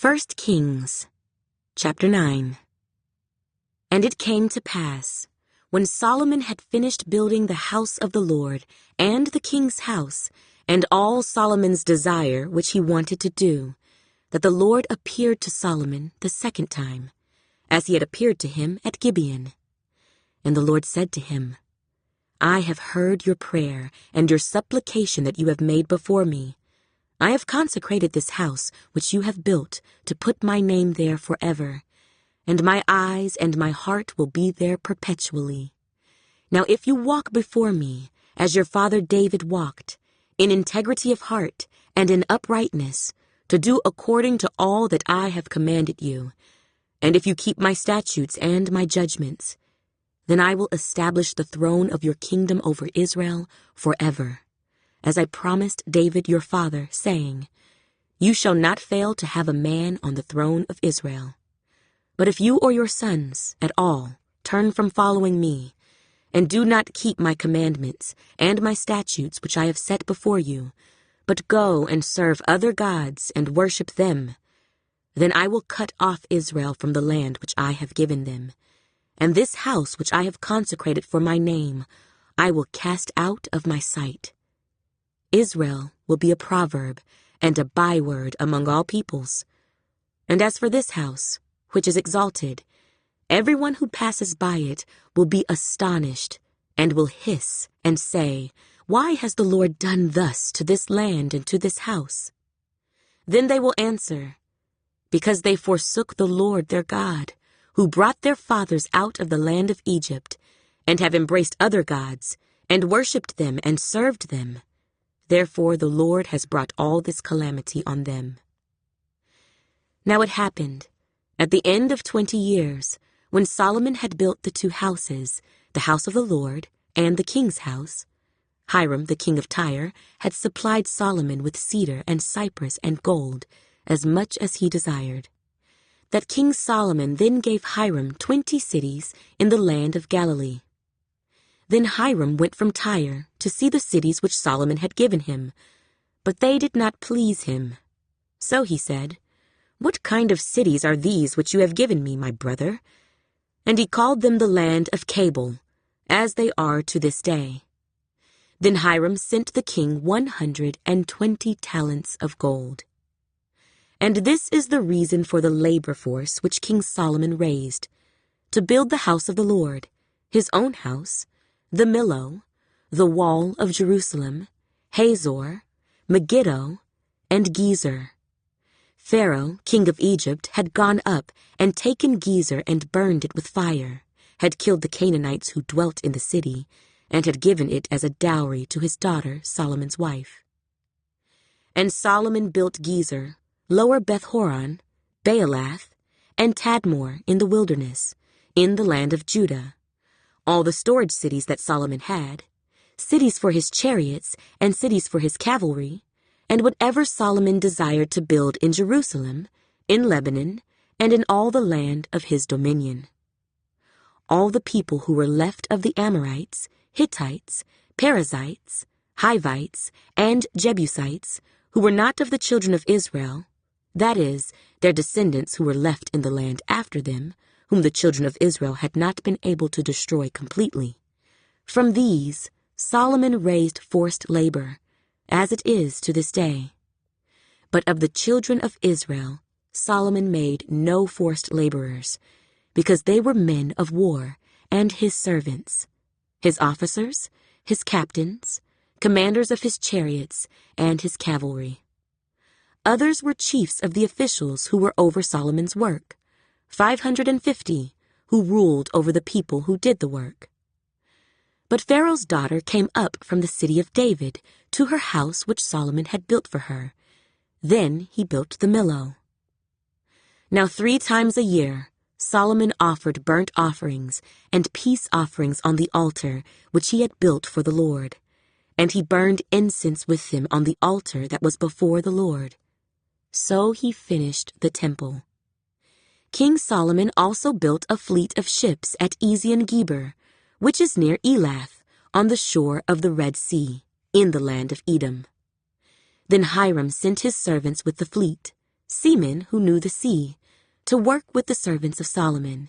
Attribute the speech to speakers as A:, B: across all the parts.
A: 1 Kings, chapter 9. And it came to pass, when Solomon had finished building the house of the Lord, and the king's house, and all Solomon's desire which he wanted to do, that the Lord appeared to Solomon the second time, as he had appeared to him at Gibeon. And the Lord said to him, I have heard your prayer and your supplication that you have made before me. I have consecrated this house which you have built to put my name there forever, and my eyes and my heart will be there perpetually. Now if you walk before me, as your father David walked, in integrity of heart and in uprightness, to do according to all that I have commanded you, and if you keep my statutes and my judgments, then I will establish the throne of your kingdom over Israel forever, as I promised David your father, saying, You shall not fail to have a man on the throne of Israel. But if you or your sons at all turn from following me, and do not keep my commandments and my statutes which I have set before you, but go and serve other gods and worship them, then I will cut off Israel from the land which I have given them, and this house which I have consecrated for my name I will cast out of my sight. Israel will be a proverb and a byword among all peoples. And as for this house, which is exalted, everyone who passes by it will be astonished and will hiss and say, Why has the Lord done thus to this land and to this house? Then they will answer, Because they forsook the Lord their God, who brought their fathers out of the land of Egypt, and have embraced other gods, and worshipped them and served them. Therefore the Lord has brought all this calamity on them. Now it happened, at the end of 20 years, when Solomon had built the two houses, the house of the Lord and the king's house, Hiram the king of Tyre had supplied Solomon with cedar and cypress and gold, as much as he desired. That King Solomon then gave Hiram 20 cities in the land of Galilee. Then Hiram went from Tyre to see the cities which Solomon had given him, but they did not please him. So he said, What kind of cities are these which you have given me, my brother? And he called them the land of Cabul, as they are to this day. Then Hiram sent the king 120 talents of gold. And this is the reason for the labor force which King Solomon raised, to build the house of the Lord, his own house, the Millo, the wall of Jerusalem, Hazor, Megiddo, and Gezer. Pharaoh, king of Egypt, had gone up and taken Gezer and burned it with fire, had killed the Canaanites who dwelt in the city, and had given it as a dowry to his daughter, Solomon's wife. And Solomon built Gezer, Lower Beth-horon, Baalath, and Tadmor in the wilderness, in the land of Judah, all the storage cities that Solomon had, cities for his chariots and cities for his cavalry, and whatever Solomon desired to build in Jerusalem, in Lebanon, and in all the land of his dominion. All the people who were left of the Amorites, Hittites, Perizzites, Hivites, and Jebusites, who were not of the children of Israel, that is, their descendants who were left in the land after them, whom the children of Israel had not been able to destroy completely. From these, Solomon raised forced labor, as it is to this day. But of the children of Israel, Solomon made no forced laborers, because they were men of war and his servants, his officers, his captains, commanders of his chariots, and his cavalry. Others were chiefs of the officials who were over Solomon's work, 550, who ruled over the people who did the work. But Pharaoh's daughter came up from the city of David to her house which Solomon had built for her. Then he built the Millo. Now 3 times a year Solomon offered burnt offerings and peace offerings on the altar which he had built for the Lord, and he burned incense with them on the altar that was before the Lord. So he finished the temple. King Solomon also built a fleet of ships at Ezion-Geber, which is near Elath, on the shore of the Red Sea, in the land of Edom. Then Hiram sent his servants with the fleet, seamen who knew the sea, to work with the servants of Solomon.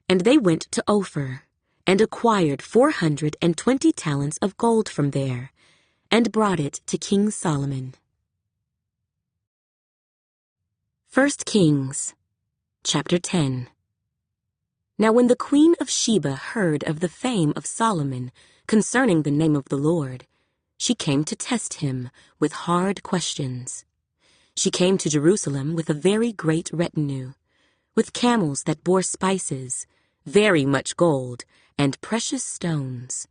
A: And they went to Ophir, and acquired 420 talents of gold from there, and brought it to King Solomon. 1 Kings, chapter 10. Now when the queen of Sheba heard of the fame of Solomon concerning the name of the Lord, she came to test him with hard questions. She came to Jerusalem with a very great retinue, with camels that bore spices, very much gold, and precious stones.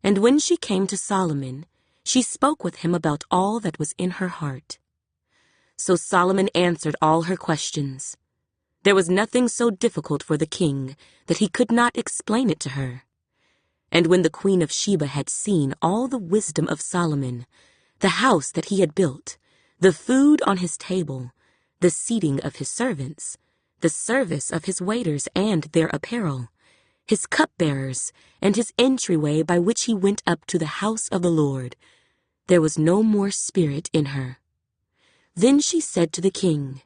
A: And when she came to Solomon, she spoke with him about all that was in her heart. So Solomon answered all her questions. There was nothing so difficult for the king that he could not explain it to her. And when the queen of Sheba had seen all the wisdom of Solomon, the house that he had built, the food on his table, the seating of his servants, the service of his waiters and their apparel, his cupbearers, and his entryway by which he went up to the house of the Lord, there was no more spirit in her. Then she said to the king,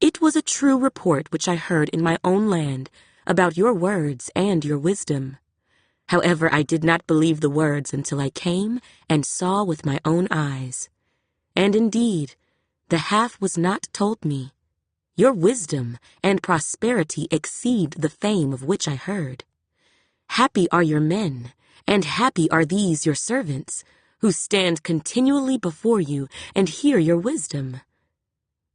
A: "It was a true report which I heard in my own land about your words and your wisdom. However, I did not believe the words until I came and saw with my own eyes. And indeed, the half was not told me. Your wisdom and prosperity exceed the fame of which I heard. Happy are your men, and happy are these your servants, who stand continually before you and hear your wisdom.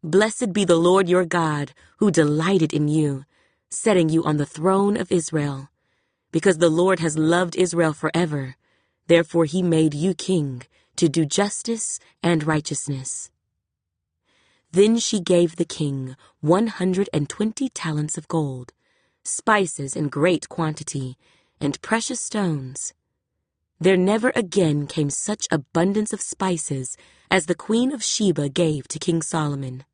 A: Blessed be the Lord your God, who delighted in you, setting you on the throne of Israel. Because the Lord has loved Israel forever, therefore he made you king, to do justice and righteousness." Then she gave the king 120 talents of gold, spices in great quantity, and precious stones. There never again came such abundance of spices as the queen of Sheba gave to King Solomon.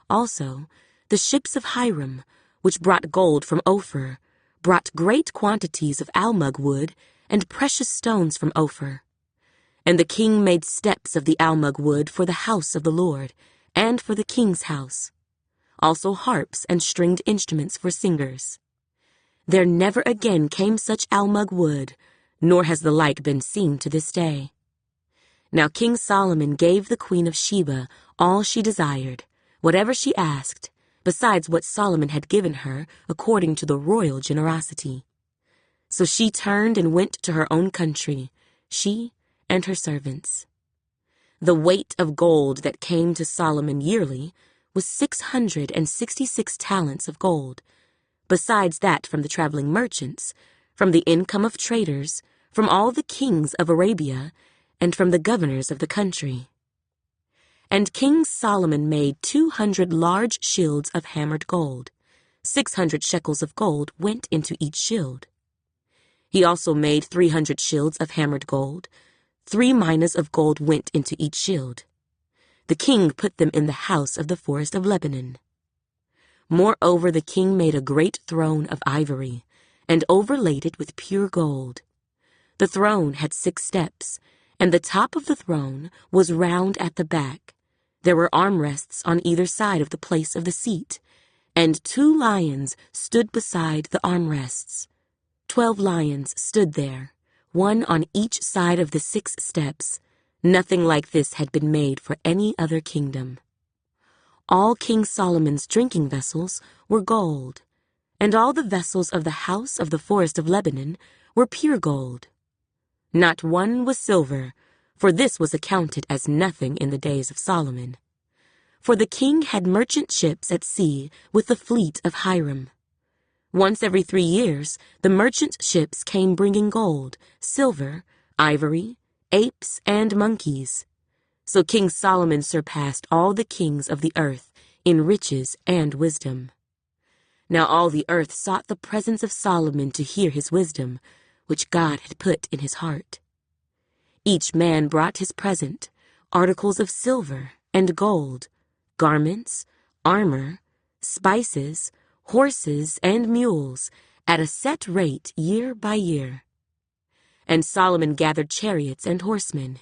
A: Also, the ships of Hiram, which brought gold from Ophir, brought great quantities of almug wood and precious stones from Ophir. And the king made steps of the almug wood for the house of the Lord, and for the king's house, also harps and stringed instruments for singers. There never again came such almug wood, nor has the like been seen to this day. Now King Solomon gave the queen of Sheba all she desired, whatever she asked, besides what Solomon had given her according to the royal generosity. So she turned and went to her own country, she and her servants. The weight of gold that came to Solomon yearly was 666 talents of gold, besides that from the traveling merchants, from the income of traders, from all the kings of Arabia, and from the governors of the country. And King Solomon made 200 large shields of hammered gold. 600 shekels of gold went into each shield. He also made 300 shields of hammered gold. 3 minas of gold went into each shield. The king put them in the house of the forest of Lebanon. Moreover, the king made a great throne of ivory, and overlaid it with pure gold. The throne had 6 steps, and the top of the throne was round at the back. There were armrests on either side of the place of the seat, and 2 lions stood beside the armrests. 12 lions stood there, one on each side of the 6 steps. Nothing like this had been made for any other kingdom. All King Solomon's drinking vessels were gold, and all the vessels of the house of the forest of Lebanon were pure gold. Not one was silver, for this was accounted as nothing in the days of Solomon. For the king had merchant ships at sea with the fleet of Hiram. Once every 3 years, the merchant ships came bringing gold, silver, ivory, apes, and monkeys. So King Solomon surpassed all the kings of the earth in riches and wisdom. Now all the earth sought the presence of Solomon to hear his wisdom, which God had put in his heart. Each man brought his present, articles of silver and gold, garments, armor, spices, horses, and mules, at a set rate year by year. And Solomon gathered chariots and horsemen.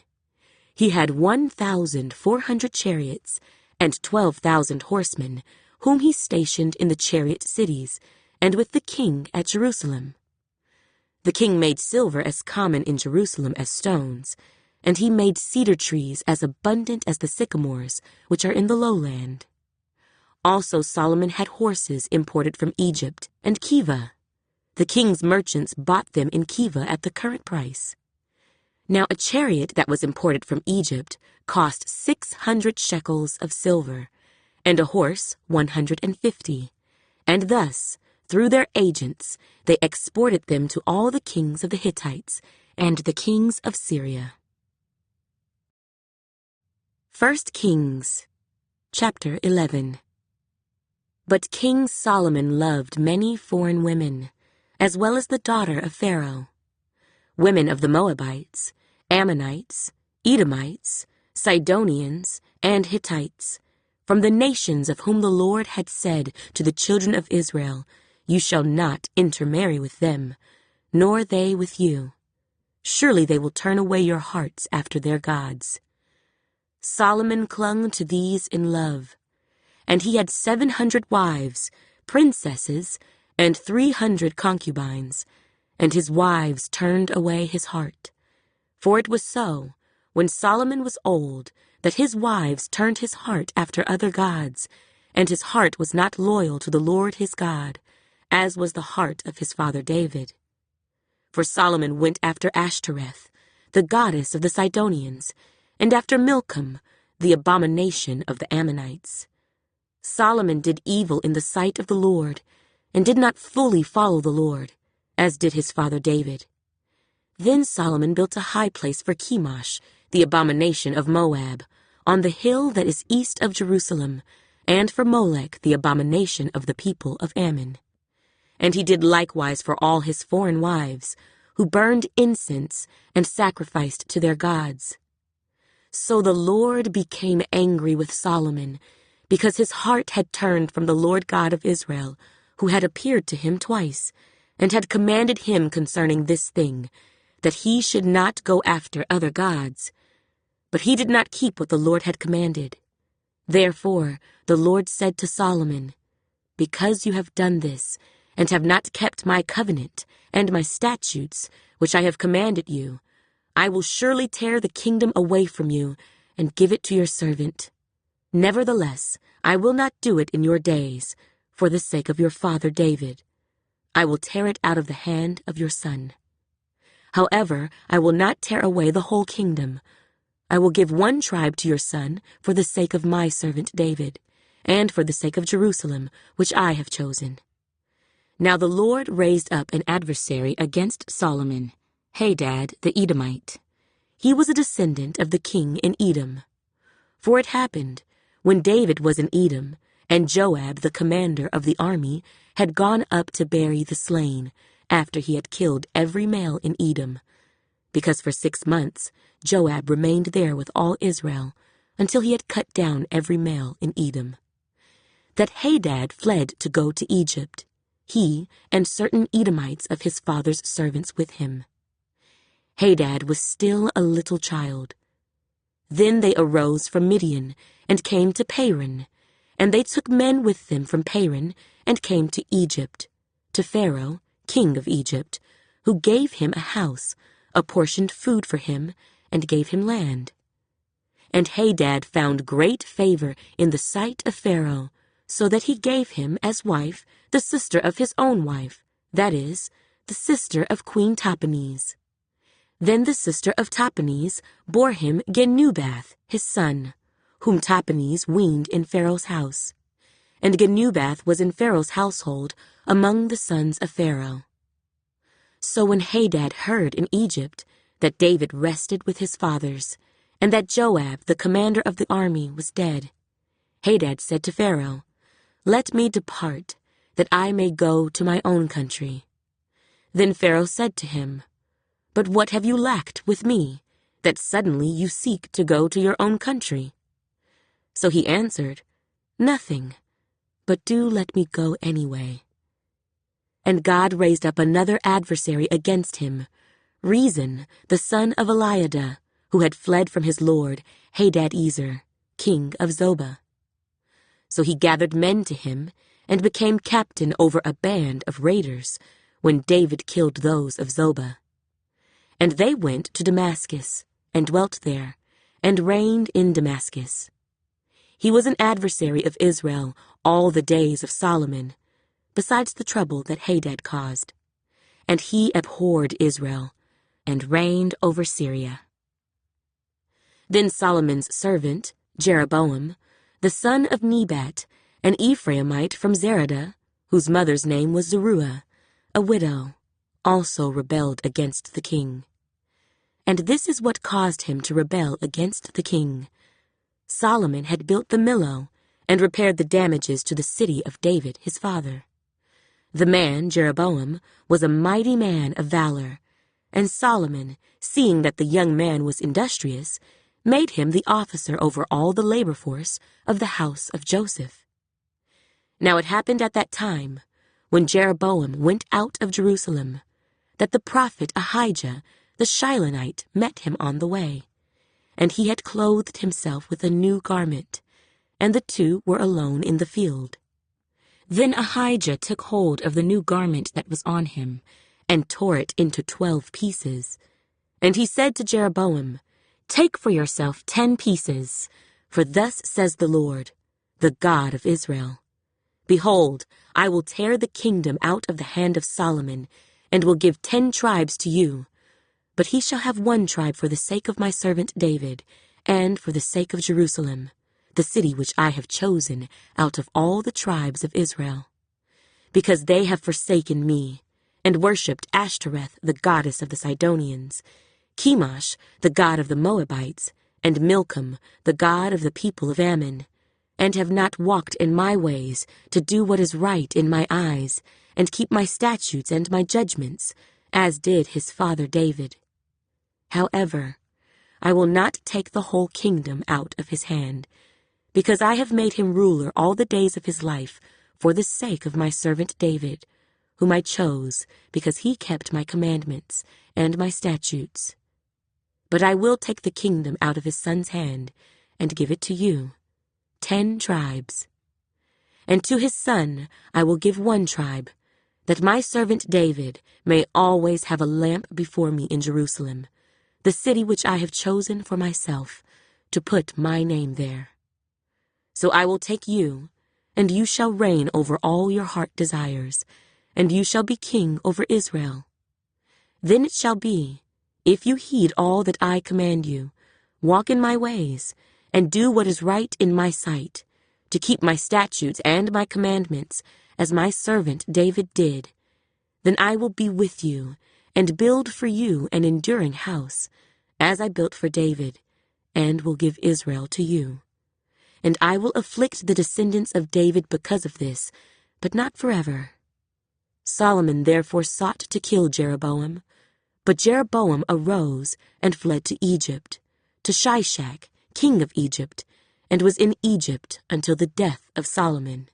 A: He had 1,400 chariots and 12,000 horsemen, whom he stationed in the chariot cities, and with the king at Jerusalem. The king made silver as common in Jerusalem as stones, and he made cedar trees as abundant as the sycamores, which are in the lowland. Also Solomon had horses imported from Egypt and Keva. The king's merchants bought them in Keva at the current price. Now a chariot that was imported from Egypt cost 600 shekels of silver, and a horse 150. And thus, through their agents, they exported them to all the kings of the Hittites and the kings of Syria. 1 Kings, chapter 11. But King Solomon loved many foreign women, as well as the daughter of Pharaoh, women of the Moabites, Ammonites, Edomites, Sidonians, and Hittites, from the nations of whom the Lord had said to the children of Israel, "You shall not intermarry with them, nor they with you. Surely they will turn away your hearts after their gods." Solomon clung to these in love, and he had 700 wives, princesses, and 300 concubines, and his wives turned away his heart. For it was so, when Solomon was old, that his wives turned his heart after other gods, and his heart was not loyal to the Lord his God, as was the heart of his father David. For Solomon went after Ashtoreth, the goddess of the Sidonians, and after Milcom, the abomination of the Ammonites. Solomon did evil in the sight of the Lord, and did not fully follow the Lord, as did his father David. Then Solomon built a high place for Chemosh, the abomination of Moab, on the hill that is east of Jerusalem, and for Molech, the abomination of the people of Ammon. And he did likewise for all his foreign wives, who burned incense and sacrificed to their gods. So the Lord became angry with Solomon, because his heart had turned from the Lord God of Israel, who had appeared to him twice, and had commanded him concerning this thing, that he should not go after other gods. But he did not keep what the Lord had commanded. Therefore the Lord said to Solomon, "Because you have done this, and have not kept my covenant and my statutes, which I have commanded you, I will surely tear the kingdom away from you and give it to your servant. Nevertheless, I will not do it in your days, for the sake of your father David. I will tear it out of the hand of your son. However, I will not tear away the whole kingdom. I will give one tribe to your son for the sake of my servant David, and for the sake of Jerusalem, which I have chosen." Now the Lord raised up an adversary against Solomon, Hadad the Edomite. He was a descendant of the king in Edom. For it happened, when David was in Edom, and Joab the commander of the army had gone up to bury the slain, after he had killed every male in Edom, because for 6 months Joab remained there with all Israel, until he had cut down every male in Edom, that Hadad fled to go to Egypt, he and certain Edomites of his father's servants with him. Hadad was still a little child. Then they arose from Midian, and came to Paran, and they took men with them from Paran, and came to Egypt, to Pharaoh, king of Egypt, who gave him a house, apportioned food for him, and gave him land. And Hadad found great favor in the sight of Pharaoh, so that he gave him as wife the sister of his own wife, that is, the sister of Queen Tahpenes. Then the sister of Tahpenes bore him Genubath, his son, whom Tahpenes weaned in Pharaoh's house. And Genubath was in Pharaoh's household among the sons of Pharaoh. So when Hadad heard in Egypt that David rested with his fathers, and that Joab, the commander of the army, was dead, Hadad said to Pharaoh, "Let me depart, that I may go to my own country." Then Pharaoh said to him, "But what have you lacked with me, that suddenly you seek to go to your own country?" So he answered, "Nothing, but do let me go anyway." And God raised up another adversary against him, Rezon, the son of Eliada, who had fled from his lord, Hadadezer, king of Zobah. So he gathered men to him and became captain over a band of raiders when David killed those of Zobah. And they went to Damascus and dwelt there and reigned in Damascus. He was an adversary of Israel all the days of Solomon, besides the trouble that Hadad caused. And he abhorred Israel and reigned over Syria. Then Solomon's servant, Jeroboam, the son of Nebat, an Ephraimite from Zeradah, whose mother's name was Zeruiah, a widow, also rebelled against the king. And this is what caused him to rebel against the king. Solomon had built the Millo and repaired the damages to the city of David his father. The man, Jeroboam, was a mighty man of valor, and Solomon, seeing that the young man was industrious, made him the officer over all the labor force of the house of Joseph. Now it happened at that time, when Jeroboam went out of Jerusalem, that the prophet Ahijah the Shilonite met him on the way, and he had clothed himself with a new garment, and the two were alone in the field. Then Ahijah took hold of the new garment that was on him, and tore it into 12 pieces. And he said to Jeroboam, "Take for yourself 10 pieces, for thus says the Lord, the God of Israel. Behold, I will tear the kingdom out of the hand of Solomon, and will give 10 tribes to you. But he shall have 1 tribe for the sake of my servant David, and for the sake of Jerusalem, the city which I have chosen out of all the tribes of Israel. Because they have forsaken me, and worshipped Ashtoreth, the goddess of the Sidonians, Chemosh, the god of the Moabites, and Milcom, the god of the people of Ammon, and have not walked in my ways to do what is right in my eyes, and keep my statutes and my judgments, as did his father David. However, I will not take the whole kingdom out of his hand, because I have made him ruler all the days of his life for the sake of my servant David, whom I chose because he kept my commandments and my statutes. But I will take the kingdom out of his son's hand and give it to you, 10 tribes. And to his son I will give 1 tribe, that my servant David may always have a lamp before me in Jerusalem, the city which I have chosen for myself, to put my name there. So I will take you, and you shall reign over all your heart desires, and you shall be king over Israel. Then it shall be, if you heed all that I command you, walk in my ways, and do what is right in my sight, to keep my statutes and my commandments, as my servant David did, then I will be with you, and build for you an enduring house, as I built for David, and will give Israel to you. And I will afflict the descendants of David because of this, but not forever." Solomon therefore sought to kill Jeroboam, but Jeroboam arose and fled to Egypt, to Shishak, king of Egypt, and was in Egypt until the death of Solomon.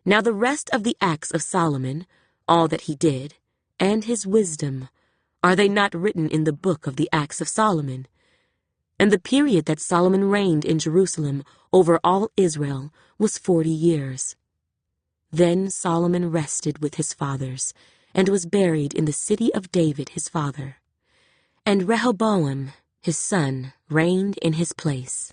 A: Now the rest of the acts of Solomon, all that he did, and his wisdom, are they not written in the book of the acts of Solomon? And the period that Solomon reigned in Jerusalem over all Israel was 40 years. Then Solomon rested with his fathers, and was buried in the city of David his father. And Rehoboam, his son, reigned in his place.